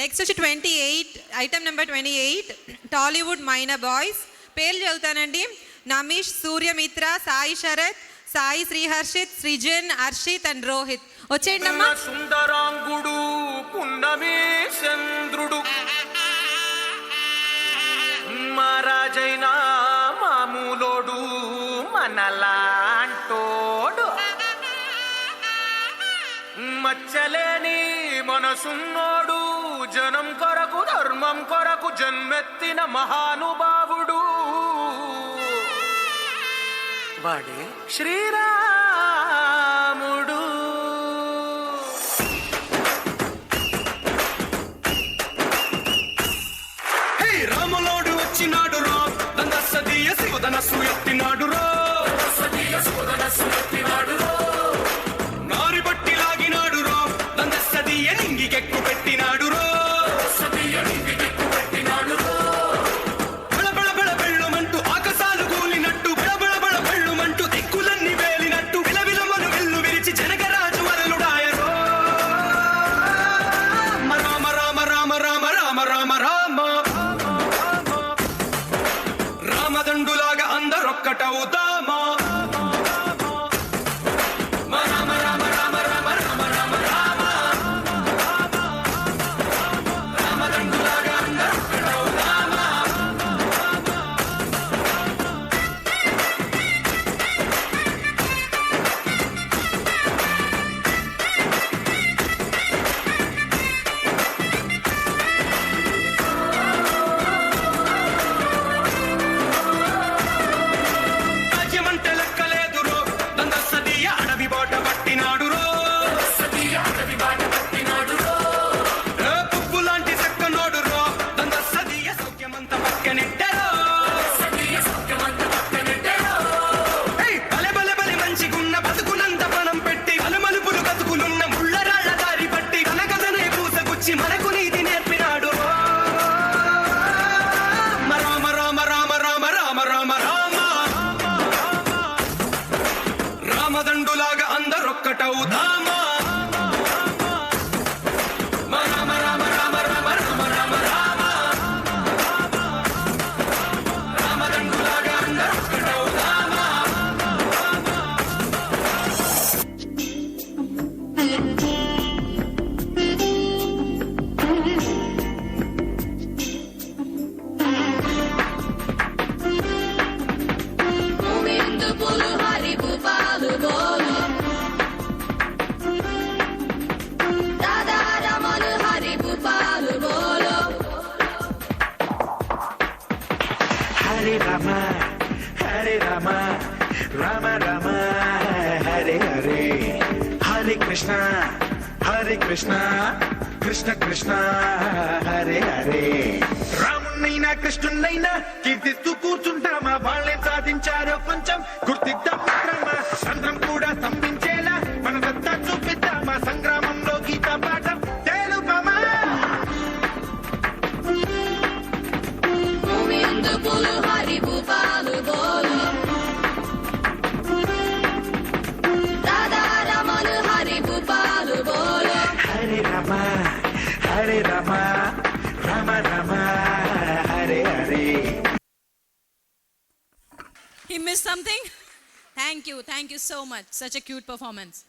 Next వచ్చి 28 item number 28 Tollywood minor boys. పేర్లు చదువుతానండి. నమీష్, సూర్యమిత్ర, సాయి శరత్, సాయి శ్రీహర్షిత్, సృజన్, హర్షిత్ అండ్ రోహిత్. వచ్చేయండి అమ్మా. సుందరాంగుడు పున్నమే చంద్రుడు మహారాజైన మామూలోడు మనలాంటోడు మచ్చలేని మనసున్నోడు జనం కొరకు ధర్మం కొరకు జన్మెత్తిన మహానుభావుడు వాడే శ్రీరాముడు. రాములోడు వచ్చినాడు రో దందసదీయ శివధనస్సు ఎత్తినాడు రో నారి బట్టి లాగినాడు రో దందసదీయ నింగికెక్కు పెట్టినాడు రో బళబళ బళ బెళ్ళుమంటూ ఆకాశాలు కూలినట్టు బళబళ బళ బెళ్ళుమంటూ దిక్కులన్నీ వేలినట్టు విలవిలమను వెల్లు విరిచి జనగరాజు వరలుడాయరో Rama Rama Rama Rama Rama Rama Rama రామదండులాగా అందరొక్కటవుదామా. రామదండులాగా అందరొక్కటవుదామా. Rama Rama Rama Rama Rama Rama Rama రామదండులాగా అందరొక్కటవుదామా. Hare Rama, Hare Rama, Rama Rama, Hare Hare, Hare Krishna, Hare Krishna, Krishna Krishna, Hare Hare. రామున్నైనా కృష్ణున్నైనా కీర్తిస్తూ కూర్చుంటామా, వాళ్ళే సాధించారో కొంచెం గుర్తిద్దాం మిత్రమా. సంద్రం కూడా స్తంభించేలా మన సత్తా చూపిద్దామా, సంగ్రామంలో గీతా పాఠం తెలుపమా. Hare Rama, Hare Rama, Rama Rama, Hare Hare. He missed something? Thank you so much. Such a cute performance.